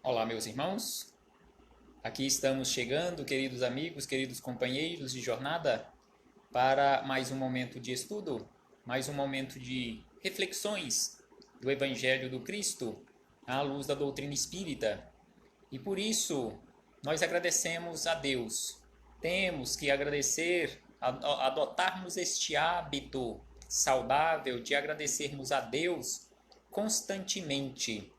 Olá, meus irmãos. Aqui estamos chegando, queridos amigos, queridos companheiros de jornada, para mais um momento de estudo, mais um momento de reflexões do Evangelho do Cristo à luz da doutrina espírita. E por isso, nós agradecemos a Deus. Temos que agradecer, adotarmos este hábito saudável de agradecermos a Deus constantemente,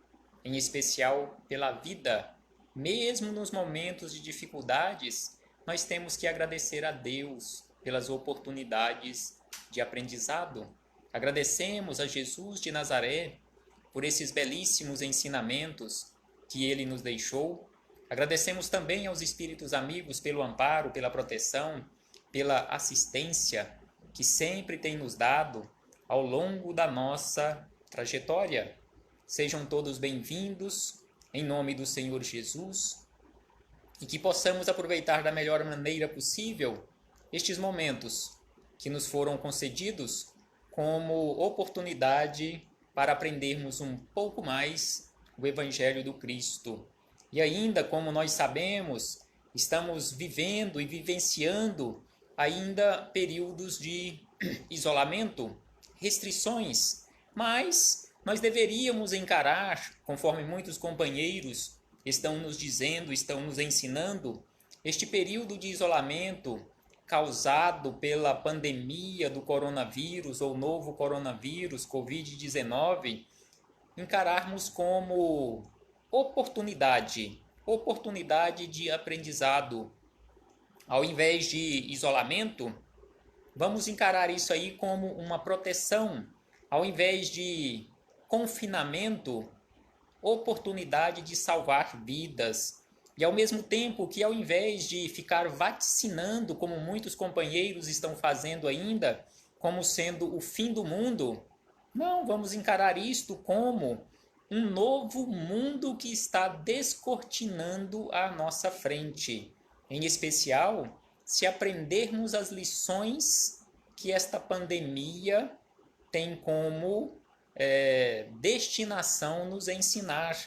em especial pela vida. Mesmo nos momentos de dificuldades, nós temos que agradecer a Deus pelas oportunidades de aprendizado. Agradecemos a Jesus de Nazaré por esses belíssimos ensinamentos que ele nos deixou. Agradecemos também aos espíritos amigos pelo amparo, pela proteção, pela assistência que sempre tem nos dado ao longo da nossa trajetória. Sejam todos bem-vindos, em nome do Senhor Jesus, e que possamos aproveitar da melhor maneira possível estes momentos que nos foram concedidos como oportunidade para aprendermos um pouco mais o Evangelho do Cristo. E ainda, como nós sabemos, estamos vivendo e vivenciando ainda períodos de isolamento, restrições, mas nós deveríamos encarar, conforme muitos companheiros estão nos dizendo, estão nos ensinando, este período de isolamento causado pela pandemia do coronavírus ou novo coronavírus, Covid-19, encararmos como oportunidade de aprendizado. Ao invés de isolamento, vamos encarar isso aí como uma proteção. Ao invés de confinamento, oportunidade de salvar vidas. E ao mesmo tempo que, ao invés de ficar vaticinando, como muitos companheiros estão fazendo ainda, como sendo o fim do mundo, não, vamos encarar isto como um novo mundo que está descortinando à nossa frente. Em especial, se aprendermos as lições que esta pandemia tem como destinação nos ensinar.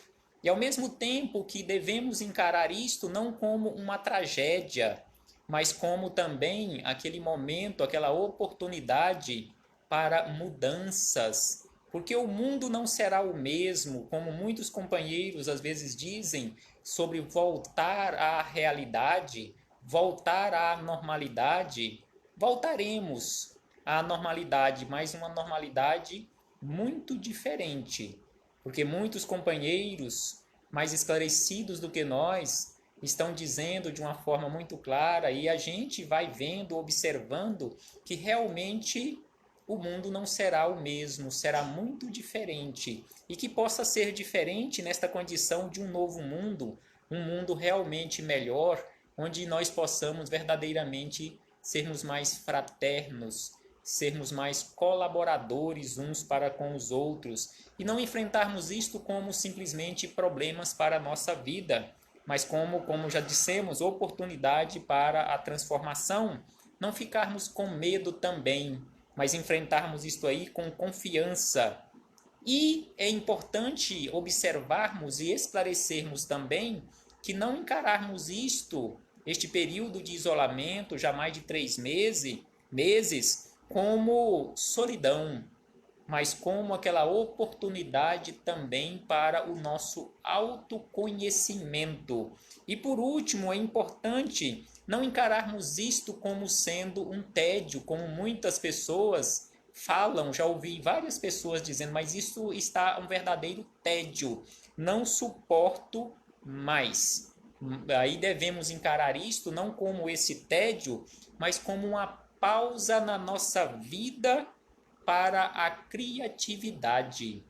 E ao mesmo tempo que devemos encarar isto não como uma tragédia, mas como também aquele momento, aquela oportunidade para mudanças. Porque o mundo não será o mesmo, como muitos companheiros às vezes dizem, sobre voltar à realidade, voltar à normalidade. Voltaremos à normalidade, mas uma normalidade muito diferente, porque muitos companheiros mais esclarecidos do que nós estão dizendo de uma forma muito clara e a gente vai vendo, observando que realmente o mundo não será o mesmo, será muito diferente e que possa ser diferente nesta condição de um novo mundo, um mundo realmente melhor, onde nós possamos verdadeiramente sermos mais fraternos, sermos mais colaboradores uns para com os outros e não enfrentarmos isto como simplesmente problemas para a nossa vida, mas como já dissemos, oportunidade para a transformação. Não ficarmos com medo também, mas enfrentarmos isto aí com confiança. E é importante observarmos e esclarecermos também que não encararmos este período de isolamento, já mais de 3 meses, como solidão, mas como aquela oportunidade também para o nosso autoconhecimento. E por último, é importante não encararmos isto como sendo um tédio, como muitas pessoas falam, já ouvi várias pessoas dizendo, mas isso está um verdadeiro tédio, não suporto mais. Aí devemos encarar isto não como esse tédio, mas como uma pausa na nossa vida para a criatividade,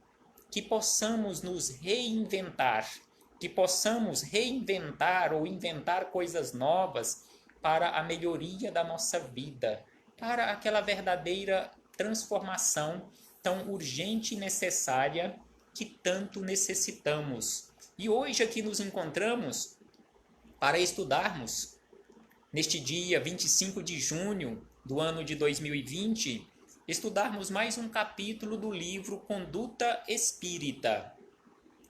que possamos nos reinventar, que possamos reinventar ou inventar coisas novas para a melhoria da nossa vida, para aquela verdadeira transformação tão urgente e necessária que tanto necessitamos. E hoje aqui nos encontramos para estudarmos, neste dia 25 de junho do ano de 2020, estudarmos mais um capítulo do livro Conduta Espírita.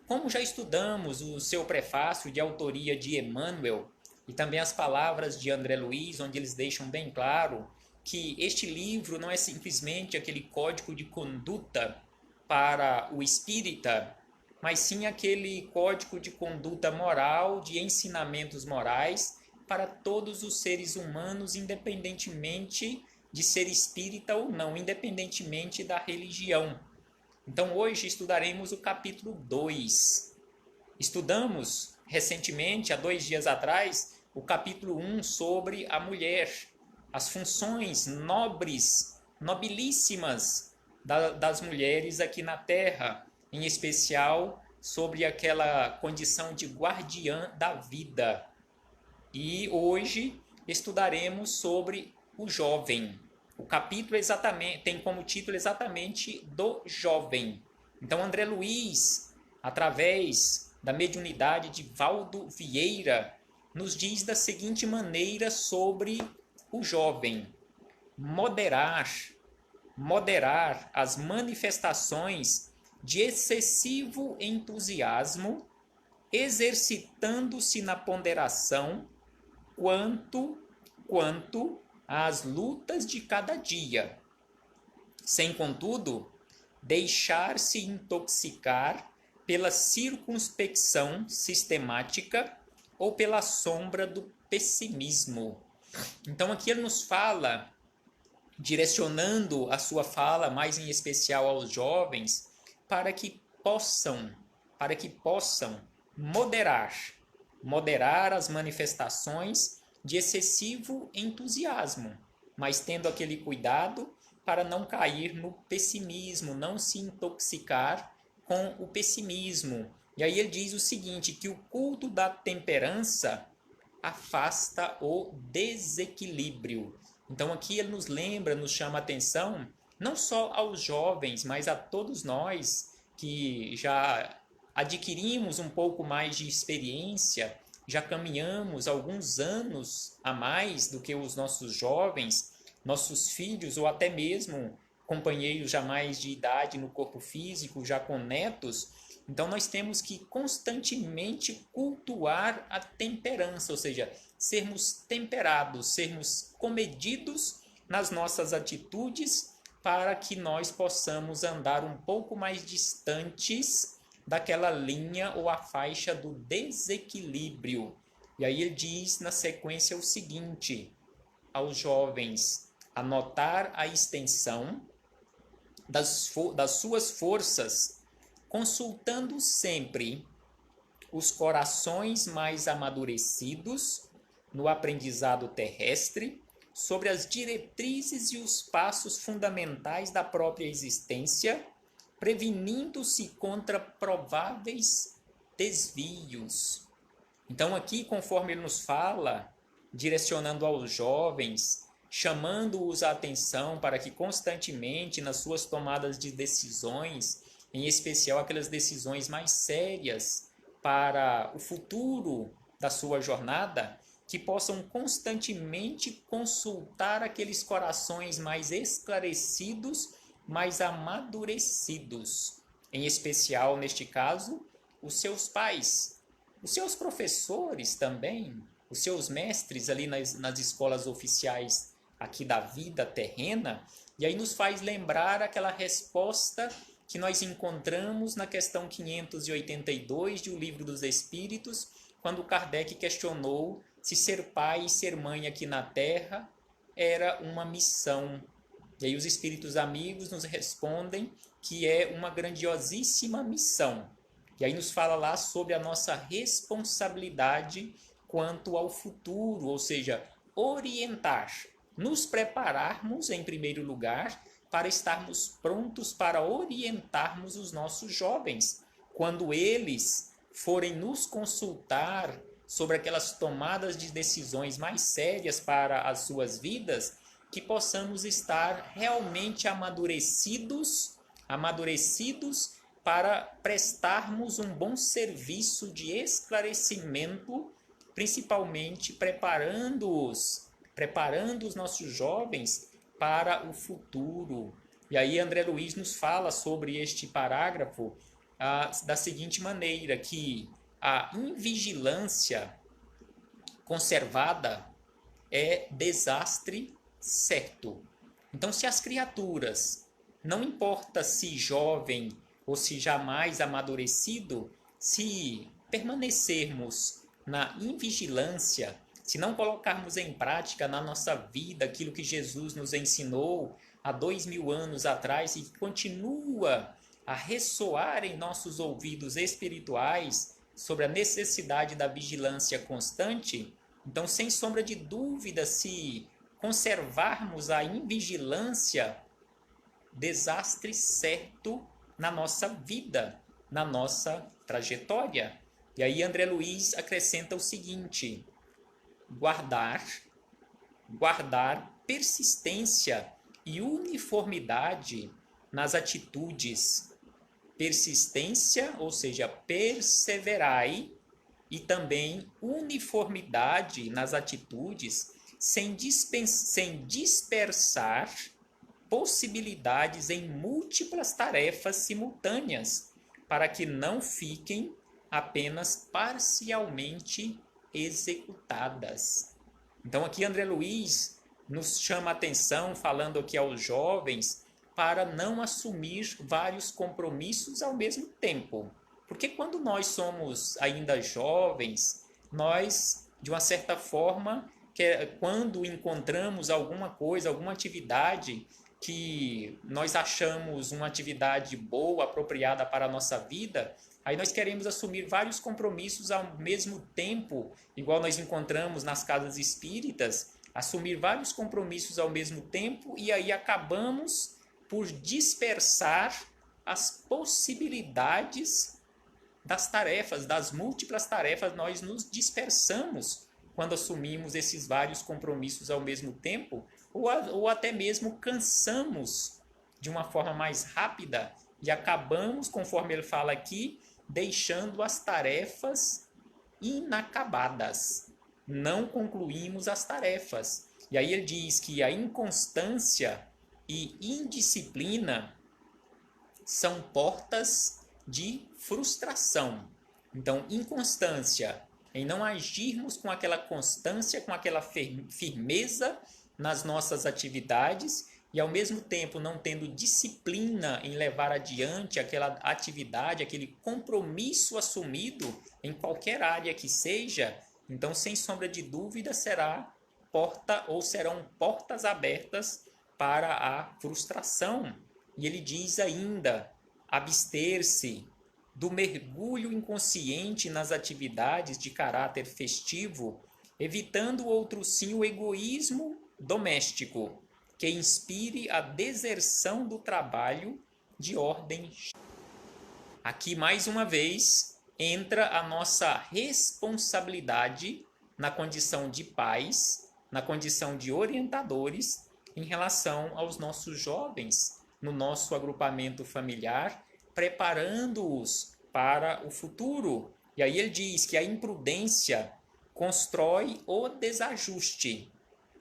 como já estudamos o seu prefácio de autoria de Emmanuel e também as palavras de André Luiz, onde eles deixam bem claro que este livro não é simplesmente aquele código de conduta para o espírita, mas sim aquele código de conduta moral, de ensinamentos morais para todos os seres humanos, independentemente de ser espírita ou não, independentemente da religião. Então hoje estudaremos o capítulo 2. Estudamos recentemente, há 2 dias atrás, o capítulo 1 sobre a mulher, as funções nobres, nobilíssimas das mulheres aqui na Terra, em especial sobre aquela condição de guardiã da vida. E hoje estudaremos sobre o jovem. O capítulo tem como título exatamente do jovem. Então André Luiz, através da mediunidade de Valdo Vieira, nos diz da seguinte maneira sobre o jovem: moderar as manifestações de excessivo entusiasmo, exercitando-se na ponderação quanto às lutas de cada dia, sem, contudo, deixar-se intoxicar pela circunspecção sistemática ou pela sombra do pessimismo. Então aqui ele nos fala, direcionando a sua fala mais em especial aos jovens, para que possam moderar as manifestações de excessivo entusiasmo, mas tendo aquele cuidado para não cair no pessimismo, não se intoxicar com o pessimismo. E aí ele diz o seguinte, que o culto da temperança afasta o desequilíbrio. Então aqui ele nos lembra, nos chama a atenção, não só aos jovens, mas a todos nós que já adquirimos um pouco mais de experiência, já caminhamos alguns anos a mais do que os nossos jovens, nossos filhos ou até mesmo companheiros já mais de idade no corpo físico, já com netos. Então nós temos que constantemente cultuar a temperança, ou seja, sermos temperados, sermos comedidos nas nossas atitudes para que nós possamos andar um pouco mais distantes daquela linha ou a faixa do desequilíbrio. E aí ele diz na sequência o seguinte aos jovens: anotar a extensão das suas forças, consultando sempre os corações mais amadurecidos no aprendizado terrestre, sobre as diretrizes e os passos fundamentais da própria existência, prevenindo-se contra prováveis desvios. Então aqui, conforme ele nos fala, direcionando aos jovens, chamando-os a atenção para que constantemente nas suas tomadas de decisões, em especial aquelas decisões mais sérias para o futuro da sua jornada, que possam constantemente consultar aqueles corações mais esclarecidos, mais amadurecidos. Em especial, neste caso, os seus pais, os seus professores também, os seus mestres ali nas escolas oficiais aqui da vida terrena. E aí nos faz lembrar aquela resposta que nós encontramos na questão 582 de O Livro dos Espíritos, quando Kardec questionou se ser pai e ser mãe aqui na Terra era uma missão. E aí os espíritos amigos nos respondem que é uma grandiosíssima missão. E aí nos fala lá sobre a nossa responsabilidade quanto ao futuro, ou seja, orientar, nos prepararmos em primeiro lugar para estarmos prontos para orientarmos os nossos jovens, quando eles forem nos consultar sobre aquelas tomadas de decisões mais sérias para as suas vidas, que possamos estar realmente amadurecidos para prestarmos um bom serviço de esclarecimento, principalmente preparando os nossos jovens para o futuro. E aí André Luiz nos fala sobre este parágrafo da seguinte maneira, que a invigilância conservada é desastre certo. Então, se as criaturas, não importa se jovem ou se jamais amadurecido, se permanecermos na invigilância, se não colocarmos em prática na nossa vida aquilo que Jesus nos ensinou há 2000 anos atrás e que continua a ressoar em nossos ouvidos espirituais sobre a necessidade da vigilância constante, então, sem sombra de dúvida, se conservarmos a invigilância, desastre certo na nossa vida, na nossa trajetória. E aí André Luiz acrescenta o seguinte: guardar persistência e uniformidade nas atitudes. Persistência, ou seja, perseverai, e também uniformidade nas atitudes, sem dispersar possibilidades em múltiplas tarefas simultâneas, para que não fiquem apenas parcialmente executadas. Então aqui André Luiz nos chama a atenção, falando aqui aos jovens, para não assumir vários compromissos ao mesmo tempo. Porque quando nós somos ainda jovens, nós, de uma certa forma, quando encontramos alguma coisa, alguma atividade que nós achamos uma atividade boa, apropriada para a nossa vida, aí nós queremos assumir vários compromissos ao mesmo tempo, igual nós encontramos nas casas espíritas, assumir vários compromissos ao mesmo tempo, e aí acabamos por dispersar as possibilidades das tarefas, das múltiplas tarefas. Nós nos dispersamos quando assumimos esses vários compromissos ao mesmo tempo, ou até mesmo cansamos de uma forma mais rápida e acabamos, conforme ele fala aqui, deixando as tarefas inacabadas. Não concluímos as tarefas. E aí ele diz que a inconstância e indisciplina são portas de frustração. Então, inconstância em não agirmos com aquela constância, com aquela firmeza nas nossas atividades, e ao mesmo tempo não tendo disciplina em levar adiante aquela atividade, aquele compromisso assumido em qualquer área que seja. Então, sem sombra de dúvida, serão portas abertas para a frustração. E ele diz ainda: abster-se do mergulho inconsciente nas atividades de caráter festivo, evitando outro sim o egoísmo doméstico, que inspire a deserção do trabalho de ordem. Aqui, mais uma vez, entra a nossa responsabilidade na condição de pais, na condição de orientadores, em relação aos nossos jovens, no nosso agrupamento familiar, preparando-os para o futuro. E aí ele diz que a imprudência constrói o desajuste.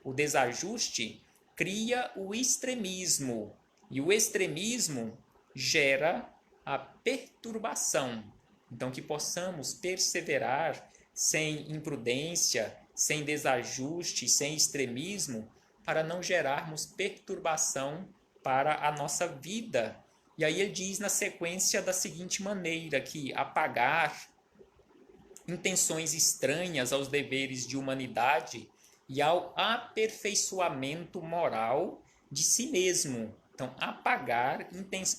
O desajuste cria o extremismo, e o extremismo gera a perturbação. Então, que possamos perseverar sem imprudência, sem desajuste, sem extremismo, para não gerarmos perturbação para a nossa vida. E aí ele diz na sequência da seguinte maneira, que apagar intenções estranhas aos deveres de humanidade e ao aperfeiçoamento moral de si mesmo. Então, apagar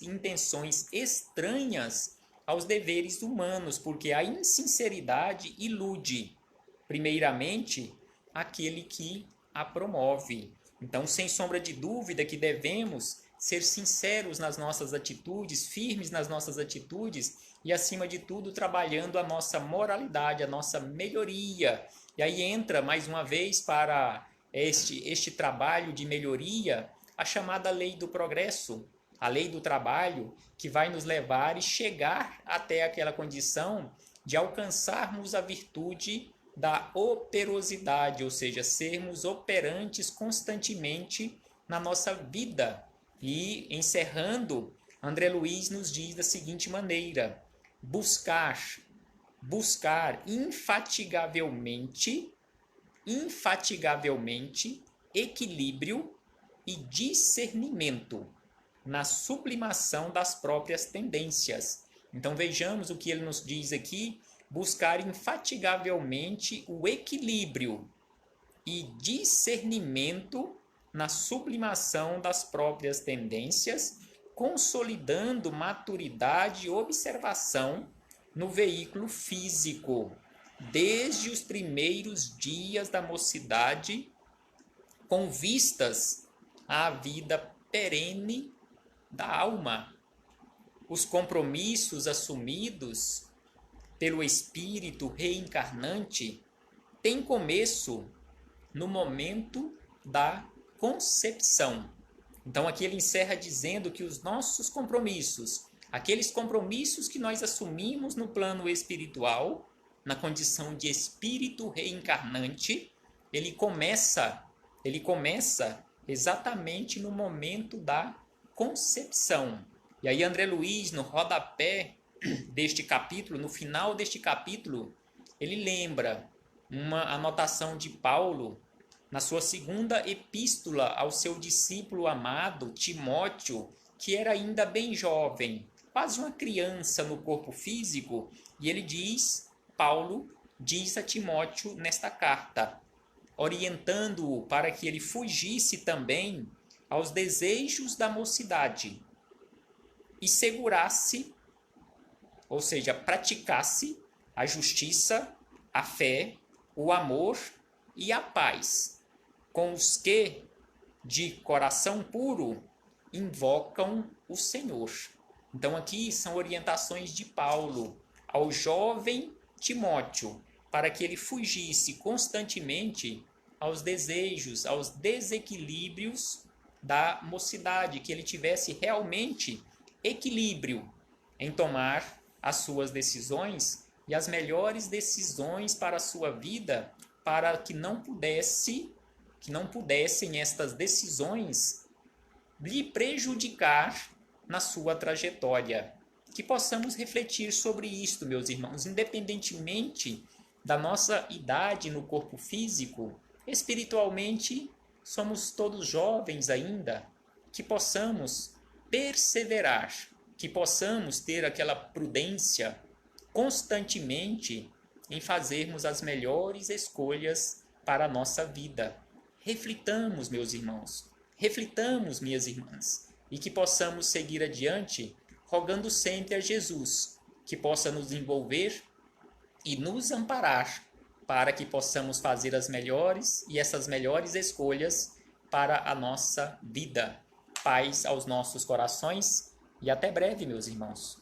intenções estranhas aos deveres humanos, porque a insinceridade ilude, primeiramente, aquele que a promove. Então, sem sombra de dúvida que devemos ser sinceros nas nossas atitudes, firmes nas nossas atitudes e, acima de tudo, trabalhando a nossa moralidade, a nossa melhoria. E aí entra, mais uma vez, para este trabalho de melhoria, a chamada lei do progresso, a lei do trabalho, que vai nos levar e chegar até aquela condição de alcançarmos a virtude da operosidade, ou seja, sermos operantes constantemente na nossa vida. E, encerrando, André Luiz nos diz da seguinte maneira: buscar infatigavelmente equilíbrio e discernimento na sublimação das próprias tendências. Então vejamos o que ele nos diz aqui: buscar infatigavelmente o equilíbrio e discernimento na sublimação das próprias tendências, consolidando maturidade e observação no veículo físico, desde os primeiros dias da mocidade, com vistas à vida perene da alma. Os compromissos assumidos pelo espírito reencarnante têm começo no momento da concepção. Então aqui ele encerra dizendo que os nossos compromissos, aqueles compromissos que nós assumimos no plano espiritual, na condição de espírito reencarnante, ele começa exatamente no momento da concepção. E aí André Luiz, no rodapé deste capítulo, no final deste capítulo, ele lembra uma anotação de Paulo na sua segunda epístola ao seu discípulo amado Timóteo, que era ainda bem jovem, quase uma criança no corpo físico, e ele Paulo diz a Timóteo nesta carta, orientando-o para que ele fugisse também aos desejos da mocidade e segurasse, ou seja, praticasse a justiça, a fé, o amor e a paz, com os que, de coração puro, invocam o Senhor. Então aqui são orientações de Paulo ao jovem Timóteo, para que ele fugisse constantemente aos desejos, aos desequilíbrios da mocidade, que ele tivesse realmente equilíbrio em tomar as suas decisões e as melhores decisões para a sua vida, para que não pudessem estas decisões lhe prejudicar na sua trajetória. Que possamos refletir sobre isto, meus irmãos, independentemente da nossa idade no corpo físico, espiritualmente somos todos jovens ainda, que possamos perseverar, que possamos ter aquela prudência constantemente em fazermos as melhores escolhas para a nossa vida. Reflitamos, meus irmãos, reflitamos, minhas irmãs, e que possamos seguir adiante, rogando sempre a Jesus, que possa nos envolver e nos amparar, para que possamos fazer as melhores e essas melhores escolhas para a nossa vida. Paz aos nossos corações e até breve, meus irmãos.